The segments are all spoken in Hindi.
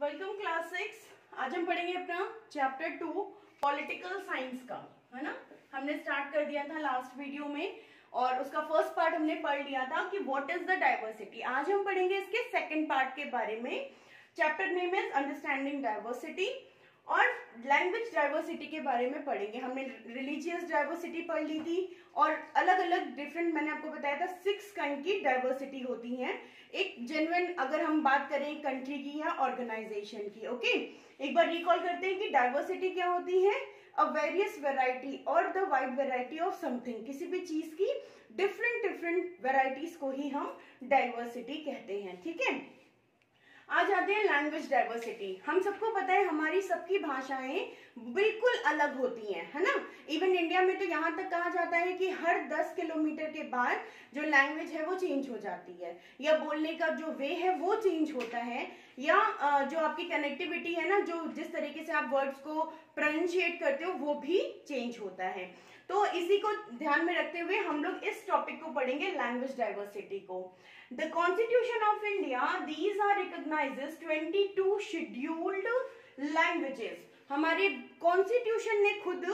Welcome class 6। आज हम पढ़ेंगे अपना चैप्टर 2 पॉलिटिकल साइंस का, है ना। हमने स्टार्ट कर दिया था लास्ट वीडियो में और उसका फर्स्ट पार्ट हमने पढ़ लिया था कि व्हाट इज द डाइवर्सिटी। आज हम पढ़ेंगे इसके सेकंड पार्ट के बारे में। Chapter name is understanding diversity और लैंग्वेज डाइवर्सिटी के बारे में पढ़ेंगे। हमने रिलीजियस डाइवर्सिटी पढ़ ली थी और अलग अलग डिफरेंट, मैंने आपको बताया था 6 काइंड की डाइवर्सिटी होती है। एक जेन्युइन अगर हम बात करें कंट्री की या ऑर्गेनाइजेशन की। ओके, एक बार रिकॉल करते हैं कि डाइवर्सिटी क्या होती है। अ वेरियस वेराइटी और the wide variety of something, किसी भी चीज की डिफरेंट वेराइटीज को ही हम डाइवर्सिटी कहते हैं। ठीक है, आ जाते हैं लैंग्वेज डाइवर्सिटी। हम सबको पता है हमारी सबकी भाषाएं बिल्कुल अलग होती हैं, है ना। इवन इंडिया में तो यहाँ तक कहा जाता है कि हर 10 किलोमीटर के बाद जो लैंग्वेज है वो चेंज हो जाती है, या बोलने का जो वे है वो चेंज होता है, या जो आपकी कनेक्टिविटी है ना, जो जिस तरीके से आप वर्ड्स को प्रोनाउंशिएट करते हो वो भी चेंज होता है। तो इसी को ध्यान में रखते हुए हम लोग इस टॉपिक को पढ़ेंगे, लैंग्वेज डाइवर्सिटी को। The Constitution of India, these are recognizes 22 scheduled languages. हमारे कॉन्स्टिट्यूशन ने खुद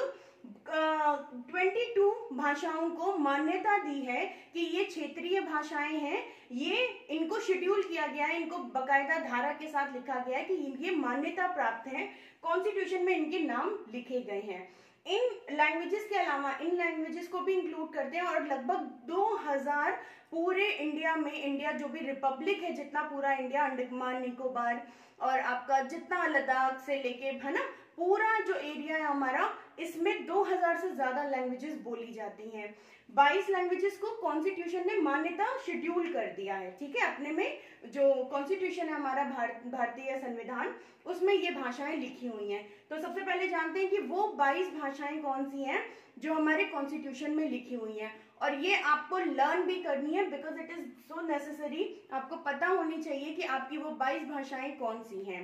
22 भाषाओं को मान्यता दी है कि ये क्षेत्रीय भाषाएं हैं, ये इनको शेड्यूल किया गया है, इनको बकायदा धारा के साथ लिखा गया है कि ये मान्यता प्राप्त है, कॉन्स्टिट्यूशन में इनके नाम लिखे गए हैं। इन लैंग्वेजेस के अलावा इन लैंग्वेजेस को भी इंक्लूड करते हैं और लगभग 2000 पूरे इंडिया में, इंडिया जो भी रिपब्लिक है, जितना पूरा इंडिया, अंडमान निकोबार और आपका जितना लद्दाख से लेके, है ना, पूरा जो एरिया है हमारा, इसमें 2000 से ज्यादा लैंग्वेजेस बोली जाती हैं। 22 लैंग्वेजेस को कॉन्स्टिट्यूशन ने मान्यता शेड्यूल कर दिया है। ठीक है, अपने में जो कॉन्स्टिट्यूशन है हमारा भारतीय संविधान, उसमें ये भाषाएं लिखी हुई हैं। तो सबसे पहले जानते हैं कि वो 22 भाषाएं कौन सी हैं जो हमारे कॉन्स्टिट्यूशन में लिखी हुई हैं, और ये आपको लर्न भी करनी है because it is so necessary. आपको पता होनी चाहिए कि आपकी वो 22 भाषाएं कौन सी हैं।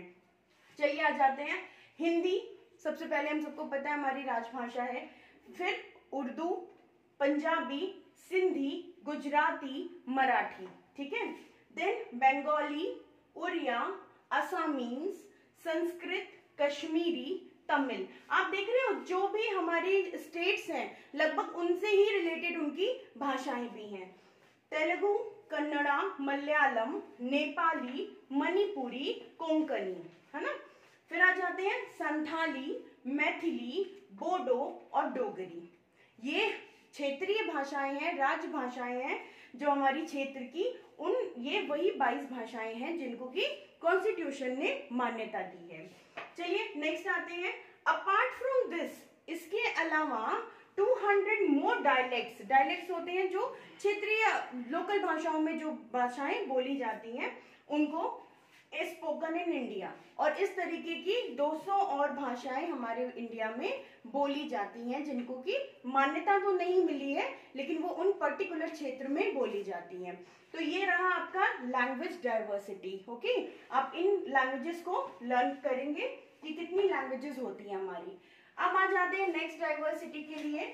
चलिए आ जाते हैं। हिंदी सबसे पहले हम सबको पता है हमारी राजभाषा है, फिर उर्दू, पंजाबी, सिंधी, गुजराती, मराठी। ठीक है, देन बंगाली, उड़िया, असमीज, संस्कृत, कश्मीरी, तमिल। आप देख रहे हो जो भी हमारी स्टेट्स हैं लगभग उनसे ही रिलेटेड उनकी भाषाएं भी हैं। तेलुगु, कन्नड़ा, मलयालम, नेपाली, मणिपुरी, कोंकणी, है ना। फिर आ जाते हैं संथाली, मैथिली, बोडो और डोगरी। ये क्षेत्रीय भाषाएं हैं, राजभाषाएं हैं जो हमारी क्षेत्र की, ये वही 22 भाषाएं हैं जिनको की कॉन्स्टिट्यूशन ने मान्यता दी है। चलिए नेक्स्ट आते हैं। अपार्ट फ्रॉम दिस, इसके अलावा 200 मोर डायलेक्ट्स होते हैं जो क्षेत्रीय लोकल भाषाओं में जो भाषाएं बोली जाती हैं उनको स्पोकन इन इंडिया, और इस तरीके की 200 और भाषाएं हमारे इंडिया में बोली जाती हैं जिनको की मान्यता तो नहीं मिली है लेकिन वो उन पर्टिकुलर क्षेत्र में बोली जाती हैं। तो ये रहा आपका लैंग्वेज डाइवर्सिटी। ओके, आप इन लैंग्वेजेस को लर्न करेंगे कि कितनी लैंग्वेजेस होती हैं हमारी। अब आ जाते हैं नेक्स्ट डाइवर्सिटी के लिए,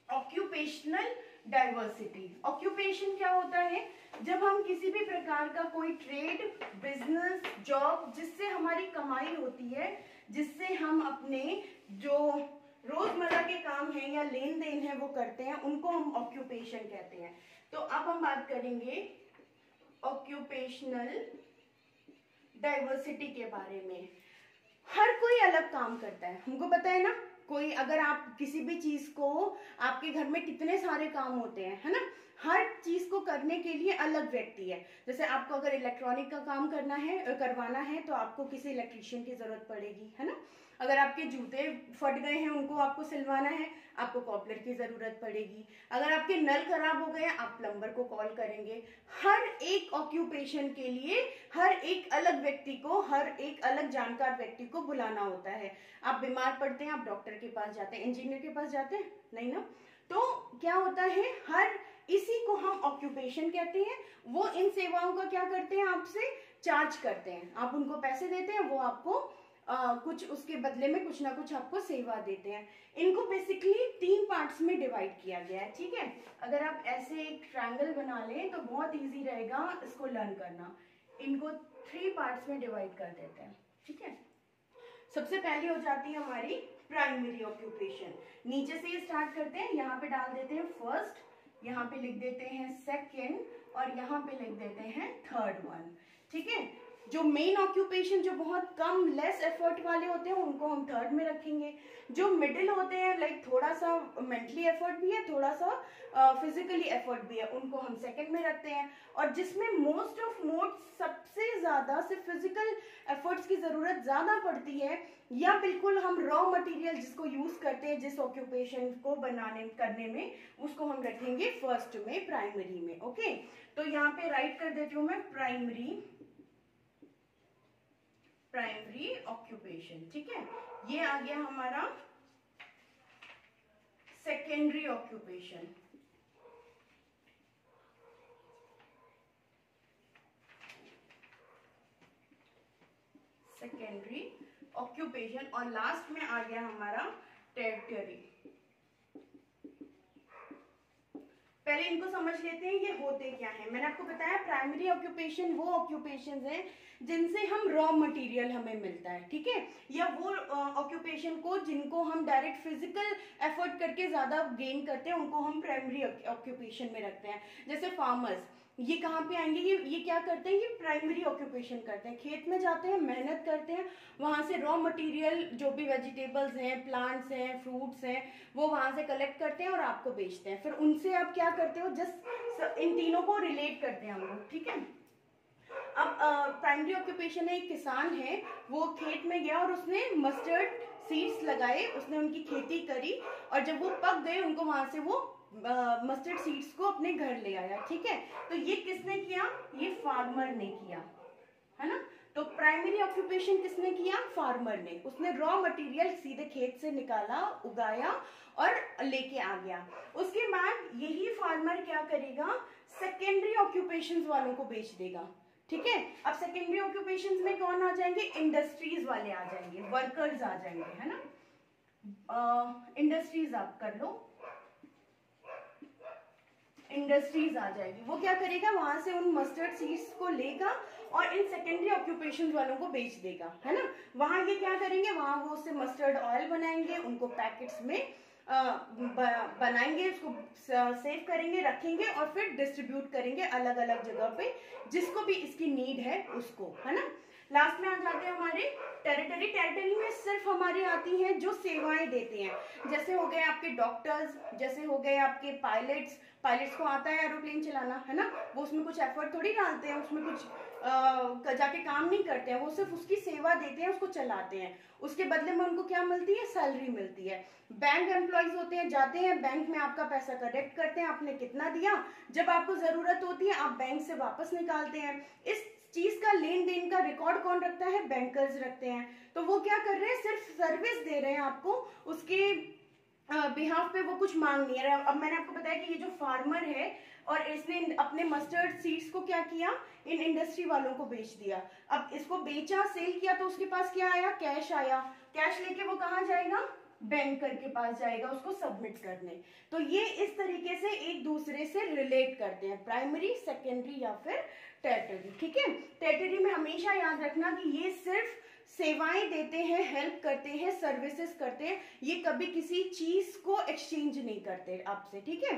ऑक्यूपेशनल डाइवर्सिटी। ऑक्यूपेशन क्या होता है? जब हम किसी भी प्रकार का कोई ट्रेड, बिजनेस, जॉब जिससे हमारी कमाई होती है, जिससे हम अपने जो रोजमर्रा के काम हैं या लेन देन है वो करते हैं, उनको हम ऑक्यूपेशन कहते हैं। तो अब हम बात करेंगे ऑक्यूपेशनल डाइवर्सिटी के बारे में। हर कोई अलग काम करता है, हमको पता है ना। कोई अगर आप किसी भी चीज को, आपके घर में कितने सारे काम होते हैं, है ना, हर चीज को करने के लिए अलग व्यक्ति है। जैसे आपको अगर इलेक्ट्रॉनिक का काम करवाना है तो आपको किसी इलेक्ट्रीशियन की जरूरत पड़ेगी, है ना। अगर आपके जूते फट गए हैं उनको आपको सिलवाना है, आपको कॉपलर की जरूरत पड़ेगी। अगर आपके नल खराब हो गए आप प्लम्बर को कॉल करेंगे। हर एक ऑक्यूपेशन के लिए हर एक अलग व्यक्ति को, हर एक अलग जानकार व्यक्ति को बुलाना होता है। आप बीमार पड़ते हैं आप डॉक्टर के पास जाते हैं, इंजीनियर के पास जाते हैं नहीं ना। तो क्या होता है, हर इसी को हम ऑक्यूपेशन कहते हैं। वो इन सेवाओं का क्या करते हैं, आपसे चार्ज करते हैं, आप उनको पैसे देते हैं, वो आपको कुछ उसके बदले में कुछ ना कुछ आपको सेवा देते हैं। इनको बेसिकली 3 पार्ट्स में डिवाइड किया गया है। ठीक है, अगर आप ऐसे एक ट्रायंगल बना लें तो बहुत इजी रहेगा इसको लर्न करना। इनको 3 पार्ट्स में डिवाइड कर देते हैं। ठीक है। सबसे पहले हो जाती है हमारी प्राइमरी ऑक्यूपेशन। नीचे से ये स्टार्ट करते हैं, यहाँ पे डाल देते हैं फर्स्ट, यहाँ पे लिख देते हैं सेकेंड, और यहाँ पे लिख देते हैं थर्ड वन। ठीक है। जो मेन ऑक्यूपेशन जो बहुत कम लेस एफर्ट वाले होते हैं उनको हम थर्ड में रखेंगे। जो मिडिल होते हैं लाइक थोड़ा सा मेंटली एफर्ट भी है, थोड़ा सा फिजिकली एफर्ट भी है, उनको हम सेकंड में रखते हैं। और जिसमें मोस्ट ऑफ सबसे ज्यादा सिर्फ फिजिकल एफर्ट्स की जरूरत ज्यादा पड़ती है, या बिल्कुल हम रॉ मटेरियल जिसको यूज करते हैं जिस ऑक्यूपेशन को बनाने करने में, उसको हम रखेंगे फर्स्ट में, प्राइमरी में। ओके, तो यहाँ पे राइट कर देती हूँ मैं प्राइमरी ऑक्यूपेशन। ठीक है। ये आ गया हमारा सेकेंडरी ऑक्यूपेशन। सेकेंडरी ऑक्यूपेशन, और लास्ट में आ गया हमारा टेरिटरी। पहले इनको समझ लेते हैं ये होते क्या है। मैंने आपको बताया प्राइमरी ऑक्यूपेशन वो ऑक्यूपेशंस हैं जिनसे हम रॉ मटेरियल हमें मिलता है, ठीक है, या वो ऑक्यूपेशन को जिनको हम डायरेक्ट फिजिकल एफर्ट करके ज्यादा गेन करते हैं उनको हम प्राइमरी ऑक्यूपेशन में रखते हैं। जैसे फार्मर्स, ये कहाँ पे आएंगे, ये क्या करते हैं, ये प्राइमरी ऑक्यूपेशन करते हैं, खेत में जाते हैं, मेहनत करते हैं, वहां से रॉ मटेरियल जो भी वेजिटेबल्स हैं, प्लांट्स हैं, फ्रूट्स हैं, वो वहां से कलेक्ट करते हैं और आपको बेचते हैं। फिर उनसे आप क्या करते हो, जस्ट इन तीनों को रिलेट करते हैं हम लोग। ठीक है। अब प्राइमरी ऑक्यूपेशन है, एक किसान है, वो खेत में गया और उसने मस्टर्ड सीड्स लगाए, उसने उनकी खेती करी, और जब वो पक गए उनको वहां से वो मस्टर्ड सीड्स को अपने घर ले आया। ठीक है। तो ये किसने किया, ये फार्मर ने किया, है ना। तो प्राइमरी ऑक्यूपेशन किसने किया, फार्मर ने। उसने रॉ मटेरियल सीधे खेत से निकाला, उगाया और लेके आ गया। उसके बाद यही फार्मर क्या करेगा, सेकेंडरी ऑक्यूपेशंस वालों को बेच देगा। ठीक है। अब सेकेंडरी ऑक्यूपेशंस में कौन आ जाएंगे, इंडस्ट्रीज वाले आ जाएंगे, वर्कर्स आ जाएंगे, है ना। इंडस्ट्रीज आप कर लो, इंडस्ट्रीज आ जाएगी। वो क्या करेगा, वहां से उन मस्टर्ड सीड्स को लेगा और इन सेकेंडरी ऑक्यूपेशन वालों को बेच देगा, है ना। वहां ये क्या करेंगे, वहां वो उससे मस्टर्ड ऑयल बनाएंगे, उनको पैकेट्स में बनाएंगे, उसको सेव करेंगे, रखेंगे और फिर डिस्ट्रीब्यूट करेंगे अलग अलग जगह पे, जिसको भी इसकी नीड है उसको, है ना। लास्ट में आ जाते हैं हमारे टेरिटरी। टेरिटरी में सिर्फ हमारी आती हैं जो सेवाएं देते हैं, जैसे हो गए आपके डॉक्टर्स, जैसे हो गए आपके पायलट्स को आता है एरोप्लेन चलाना, है ना, वो उसमें कुछ एफर्ट थोड़ी डालते हैं, उसमें कुछ जाके काम नहीं करते हैं, वो सिर्फ उसकी सेवा देते हैं, उसको चलाते हैं, उसके बदले में उनको क्या मिलती है, सैलरी मिलती है। बैंक एम्प्लॉयज होते हैं, जाते हैं बैंक में, आपका पैसा कलेक्ट करते हैं, आपने कितना दिया, जब आपको जरूरत होती है आप बैंक से वापस निकालते हैं। इस चीज का लेन देन का रिकॉर्ड कौन रखता है, बैंकर्स रखते हैं। तो वो क्या कर रहे हैं, सिर्फ सर्विस दे रहे हैं आपको, उसके बिहाफ पे वो कुछ मांग नहीं है। अब मैंने आपको बताया कि ये जो फार्मर है और इसने अपने मस्टर्ड सीड्स को क्या किया, इन इंडस्ट्री वालों को बेच दिया। अब इसको बेचा, सेल किया, तो उसके पास क्या आया, कैश आया। कैश लेके वो कहाँ जाएगा, बैंकर के पास जाएगा उसको सबमिट करने। तो ये इस तरीके से एक दूसरे से रिलेट करते हैं, प्राइमरी, सेकेंडरी या फिर टेरिटरी। ठीक है। टेरिटरी में हमेशा याद रखना कि ये सिर्फ सेवाएं देते हैं, हेल्प करते हैं, सर्विसेज करते हैं, ये कभी किसी चीज को एक्सचेंज नहीं करते आपसे। ठीक है।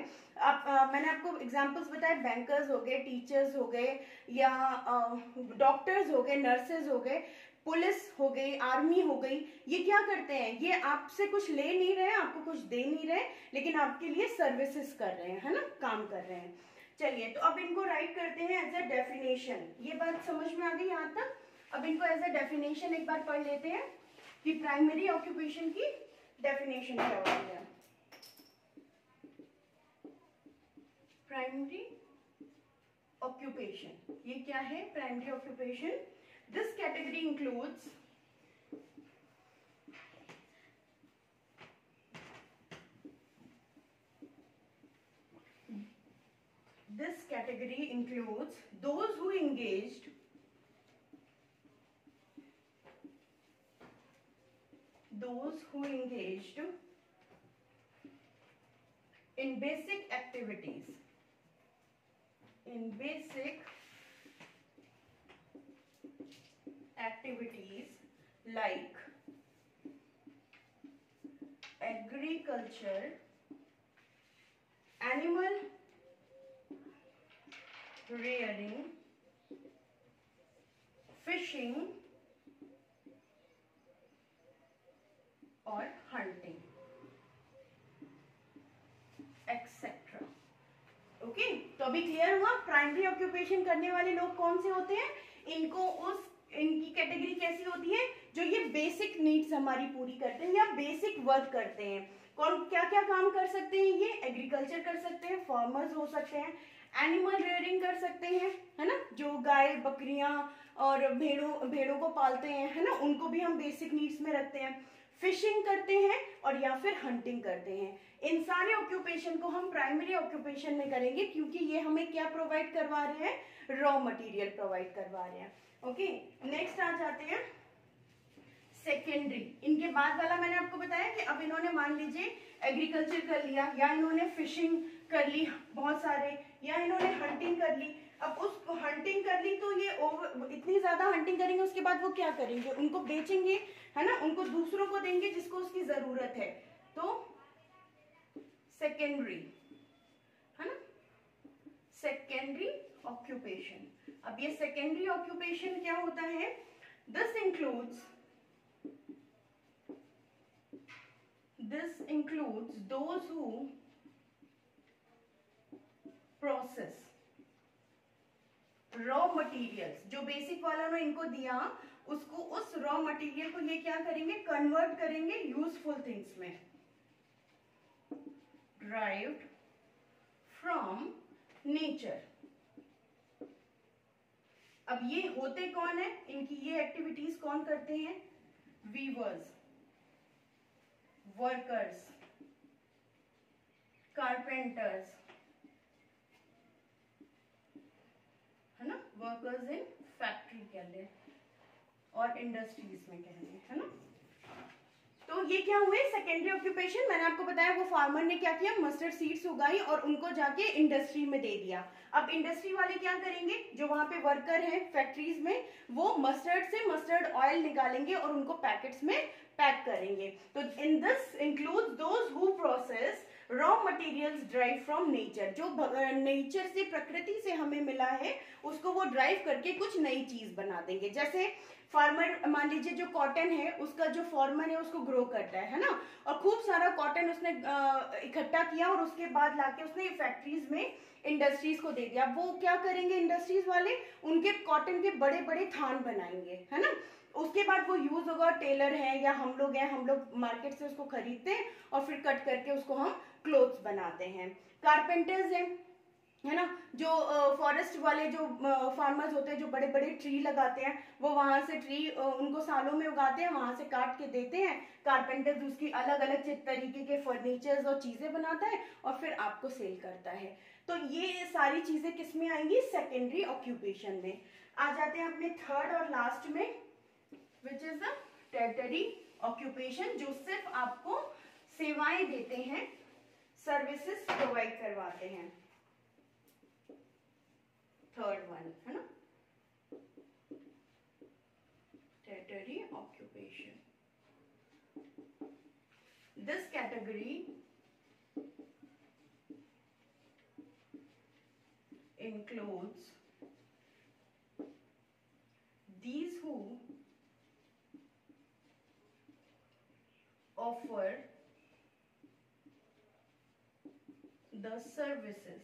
मैंने आपको एग्जांपल्स बताए, बैंकर्स हो गए, टीचर्स हो गए, या डॉक्टर्स हो गए, नर्सेज हो गए, पुलिस हो गई, आर्मी हो गई, ये क्या करते हैं, ये आपसे कुछ ले नहीं रहे, आपको कुछ दे नहीं रहे, लेकिन आपके लिए सर्विसेज कर रहे हैं, है ना, काम कर रहे हैं। चलिए, तो अब इनको राइट करते हैं एज अ डेफिनेशन। ये बात समझ में आ गई यहाँ तक। अब इनको एज अ डेफिनेशन एक बार पढ़ लेते हैं कि प्राइमरी ऑक्यूपेशन की डेफिनेशन क्या होती है। प्राइमरी ऑक्यूपेशन, ये क्या है, primary occupation, this category includes those who engaged in basic activities like agriculture, animal rearing, fishing और hunting एक्सेट्रा। ओके, तो अभी क्लियर हुआ प्राइमरी ऑक्यूपेशन करने वाले लोग कौन से होते हैं। इनकी कैटेगरी कैसी होती है, जो ये बेसिक नीड्स हमारी पूरी करते हैं या बेसिक वर्क करते हैं। कौन क्या क्या काम कर सकते हैं ये, एग्रीकल्चर कर सकते हैं, फार्मर्स हो सकते हैं, एनिमल रेयरिंग कर सकते हैं, है ना, जो गाय बकरियां और भेड़ों को पालते हैं, है ना, उनको भी हम बेसिक नीड्स में रखते हैं। फिशिंग करते हैं और या फिर हंटिंग करते हैं। इन सारे ऑक्यूपेशन को हम प्राइमरी ऑक्यूपेशन में करेंगे, क्योंकि ये हमें क्या प्रोवाइड करवा रहे हैं, रॉ मटेरियल प्रोवाइड करवा रहे हैं। ओके, नेक्स्ट आ जाते हैं सेकेंडरी। इनके बाद वाला मैंने आपको बताया कि अब इन्होंने मान लीजिए एग्रीकल्चर कर लिया, या इन्होंने फिशिंग कर ली बहुत सारे, या इन्होंने हंटिंग कर ली। अब उस हंटिंग कर ली तो ये इतनी ज्यादा हंटिंग करेंगे, उसके बाद वो क्या करेंगे, उनको बेचेंगे, है ना, उनको दूसरों को देंगे जिसको उसकी जरूरत है। तो सेकेंडरी, है ना, सेकेंडरी ऑक्यूपेशन। अब ये सेकेंडरी ऑक्यूपेशन क्या होता है, this includes those who process raw materials. जो बेसिक वाला ने इनको दिया, उसको उस रॉ मटेरियल को ये क्या करेंगे, कन्वर्ट करेंगे यूजफुल थिंग्स में, derived from nature। अब ये होते कौन है, इनकी ये एक्टिविटीज कौन करते हैं, वीवर्स, वर्कर्स, कारपेंटर्स, है ना, वर्कर्स इन फैक्ट्री कह ले और इंडस्ट्रीज में कह ले, है ना। तो ये क्या हुए, सेकेंडरी ऑक्यूपेशन। मैंने आपको बताया वो फार्मर ने क्या किया, मस्टर्ड सीड्स उगाई और उनको जाके इंडस्ट्री में दे दिया। अब इंडस्ट्री वाले क्या करेंगे, जो वहां पे वर्कर हैं फैक्ट्रीज में, वो मस्टर्ड से मस्टर्ड ऑयल निकालेंगे और उनको पैकेट्स में पैक करेंगे। तो in this includes those who process raw materials drive from nature. जो नेचर से, प्रकृति से हमें मिला है, उसको वो ड्राइव करके कुछ नई चीज बना देंगे। जैसे फार्मर मान लीजिए जो कॉटन है, उसका जो फार्मर है उसको ग्रो करता है ना, और खूब सारा कॉटन उसने इकट्ठा किया और उसके बाद लाके उसने फैक्ट्रीज में इंडस्ट्रीज को दे दिया। वो क्या करेंगे इंडस्ट्रीज वाले, उनके कॉटन के बड़े बड़े थान बनाएंगे, है ना। उसके बाद वो यूज होगा, टेलर है या हम लोग हैं, हम लोग मार्केट से उसको खरीदते हैं और फिर कट करके उसको हम क्लोथ्स बनाते हैं। कारपेंटर्स हैं, है ना, जो फॉरेस्ट वाले जो फार्मर्स होते हैं, जो बड़े बड़े ट्री लगाते हैं, वो वहां से ट्री उनको सालों में उगाते हैं, वहां से काट के देते हैं। कारपेंटर्स उसकी अलग अलग तरीके के फर्नीचर्स और चीजें बनाता है और फिर आपको सेल करता है। तो ये सारी चीजें किस में आएंगी, सेकेंडरी ऑक्यूपेशन में। आ जाते हैं अपने थर्ड और लास्ट में, which is the Tartary occupation, जो सिर्फ आपको सेवाएं देते हैं, सर्विसेज प्रोवाइड करवाते हैं। थर्ड वन, है ना, tertiary occupation. This category includes these who offer the services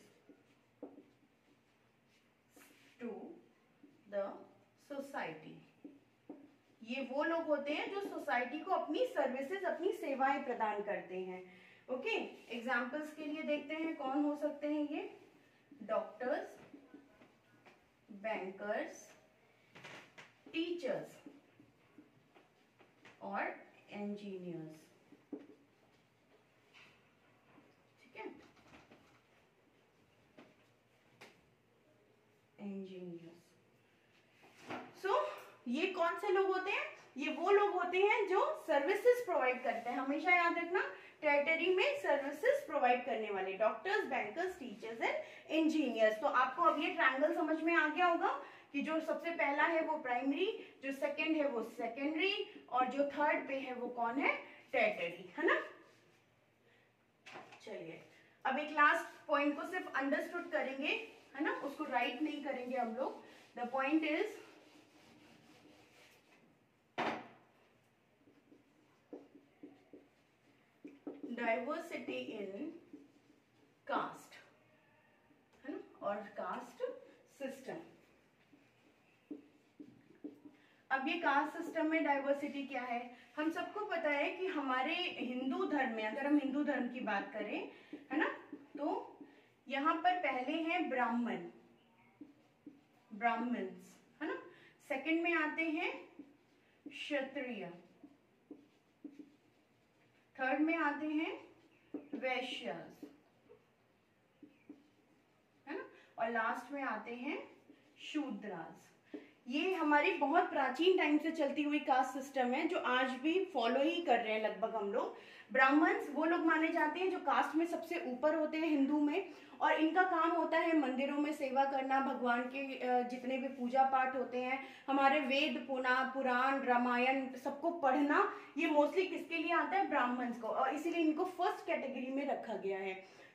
to the society। ये वो लोग होते हैं जो सोसाइटी को अपनी सर्विसेज, अपनी सेवाएं प्रदान करते हैं। ओके, एग्जाम्पल्स के लिए देखते हैं कौन हो सकते हैं ये, डॉक्टर्स, बैंकर्स, टीचर्स और इंजीनियर्स। ठीक है, इंजीनियर्स। सो ये कौन से लोग होते हैं, ये वो लोग होते हैं जो सर्विसेज प्रोवाइड करते हैं। हमेशा याद रखना, टेरिटरी में सर्विसेज प्रोवाइड करने वाले, doctors, bankers, teachers and engineers. तो आपको अब ये ट्रायंगल समझ में आ गया होगा कि जो सबसे पहला है वो प्राइमरी, जो सेकंड है वो सेकेंडरी, और जो थर्ड पे है वो कौन है, टर्टियरी, है ना। चलिए अब एक लास्ट पॉइंट को सिर्फ अंडरस्टूड करेंगे, है ना, उसको राइट नहीं करेंगे हम लोग। The point is diversity in caste, है ना, और कास्ट सिस्टम। अब ये कास्ट सिस्टम में डाइवर्सिटी क्या है, हम सबको पता है कि हमारे हिंदू धर्म में, अगर हम हिंदू धर्म की बात करें, है ना, तो यहाँ पर पहले हैं ब्राह्मण, ब्राह्मण्स, है ना, सेकंड में आते हैं क्षत्रिय, थर्ड में आते हैं वैश्यास, है ना, और लास्ट में आते हैं शूद्रास। ये हमारी बहुत प्राचीन टाइम से चलती हुई कास्ट सिस्टम है, जो आज भी फॉलो ही कर रहे हैं लगभग हम लोग। ब्राह्मण्स वो लोग माने जाते हैं जो कास्ट में सबसे ऊपर होते हैं हिंदू में, और इनका काम होता है मंदिरों में सेवा करना, भगवान के जितने भी पूजा पाठ होते हैं, हमारे वेद पुराण रामायण सबको पढ़ना, ये मोस्टली किसके लिए आता है, ब्राह्मण्स को, और इसीलिए इनको फर्स्ट कैटेगरी में रखा गया है।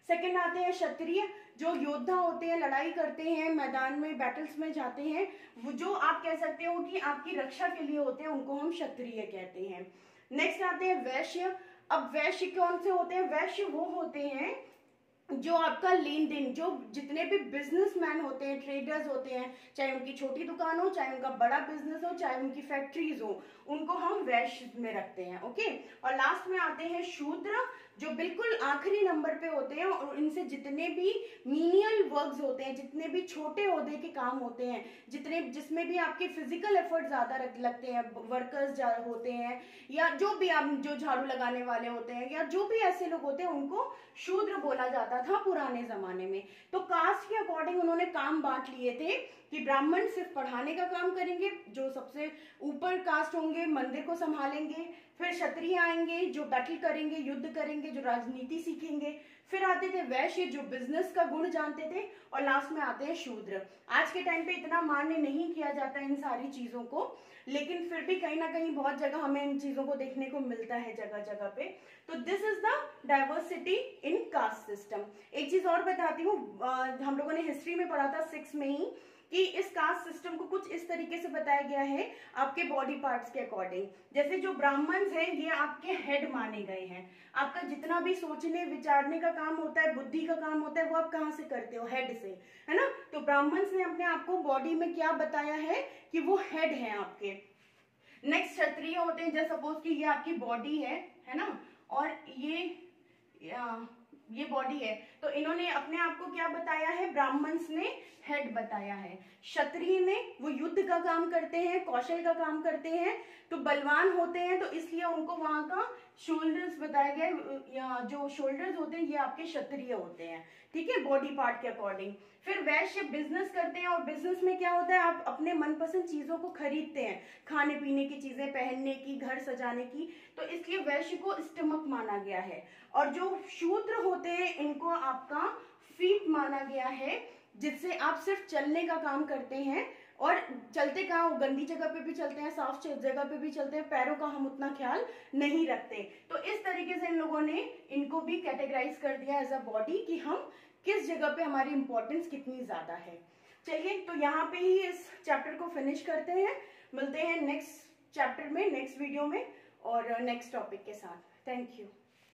सेकंड आते हैं क्षत्रिय, जो योद्धा होते हैं, लड़ाई करते हैं, मैदान में बैटल्स में जाते हैं, वो जो आप कह सकते हो कि आपकी रक्षा के लिए होते हैं, उनको हम क्षत्रिय कहते हैं। नेक्स्ट आते हैं वैश्य। अब वैश्य कौन से होते हैं, वैश्य वो होते हैं जो आपका लेन देन, जो जितने भी बिजनेसमैन होते हैं, ट्रेडर्स होते हैं, चाहे उनकी छोटी दुकान हो, चाहे उनका बड़ा बिजनेस हो, चाहे उनकी फैक्ट्रीज हो, उनको हम वैश्य में रखते हैं, ओके। और लास्ट में आते हैं शूद्र, जो बिल्कुल आखिरी नंबर पे होते हैं, और इनसे जितने भी मीनियल वर्क्स होते हैं, जितने भी छोटे ओहदे के काम होते हैं, जिसमें भी आपके फिजिकल एफर्ट ज्यादा लगते हैं, वर्कर्स होते हैं, या जो भी आप जो झाड़ू लगाने वाले होते हैं, या जो भी ऐसे लोग होते हैं, उनको शूद्र बोला जाता था पुराने जमाने में। तो कास्ट के अकॉर्डिंग उन्होंने काम बांट लिए थे कि ब्राह्मण सिर्फ पढ़ाने का काम करेंगे, जो सबसे ऊपर कास्ट होंगे मंदिर को संभालेंगे, फिर क्षत्रिय आएंगे जो बैटल करेंगे, युद्ध करेंगे, जो राजनीति सीखेंगे, फिर आते थे वैश्य जो बिजनेस का गुण जानते थे, और लास्ट में आते हैं शूद्र। आज के टाइम पे इतना मान्य नहीं किया जाता इन सारी चीजों को, लेकिन फिर भी कहीं ना कहीं बहुत जगह हमें इन चीजों को देखने को मिलता है जगह जगह पे। तो this is the diversity in caste system. एक चीज और बताती हूँ, हम लोगों ने हिस्ट्री में पढ़ा था 6 में ही, कि इस कास्ट सिस्टम को कुछ इस तरीके से बताया गया है आपके बॉडी पार्ट्स के अकॉर्डिंग। जैसे जो ब्राह्मण्स हैं ये आपके हेड माने गए हैं, आपका जितना भी सोचने विचारने का काम होता है, बुद्धि का काम होता है, वो आप कहाँ से करते हो, हेड से, है ना। तो ब्राह्मण्स ने अपने आप को बॉडी में क्या बताया है कि वो हेड है आपके। नेक्स्ट क्षत्रिय होते हैं, जैसे सपोज कि ये आपकी बॉडी है ना, और ये बॉडी है, तो इन्होंने अपने आप को क्या बताया है, ब्राह्मण्स ने हेड बताया है। क्षत्रिय ने वो युद्ध का काम करते हैं, कौशल का काम करते हैं, तो बलवान होते हैं, तो इसलिए उनको वहां का शोल्डर्स बताया गया, या जो शोल्डर्स होते हैं ये आपके क्षत्रिय होते हैं, ठीक है, बॉडी पार्ट के अकॉर्डिंग। फिर वैश्य बिजनेस करते हैं, और बिजनेस में क्या होता है, आप अपने मनपसंद चीजों को खरीदते हैं, खाने पीने की चीजें, पहनने की, घर सजाने की, तो इसलिए वैश्य को स्टमक माना गया है। और जो शूद्र होते हैं इनको आपका फीट माना गया है, जिससे आप सिर्फ चलने का काम करते हैं, और चलते कहाँ, गंदी जगह पे भी चलते हैं, साफ जगह पे भी चलते हैं, पैरों का हम उतना ख्याल नहीं रखते। तो इस तरीके से इन लोगों ने इनको भी कैटेगराइज कर दिया एज अ बॉडी, कि हम किस जगह पे हमारी इंपॉर्टेंस कितनी ज्यादा है। चलिए तो यहाँ पे ही इस चैप्टर को फिनिश करते हैं, मिलते हैं नेक्स्ट चैप्टर में, नेक्स्ट वीडियो में, और नेक्स्ट टॉपिक के साथ। Thank you.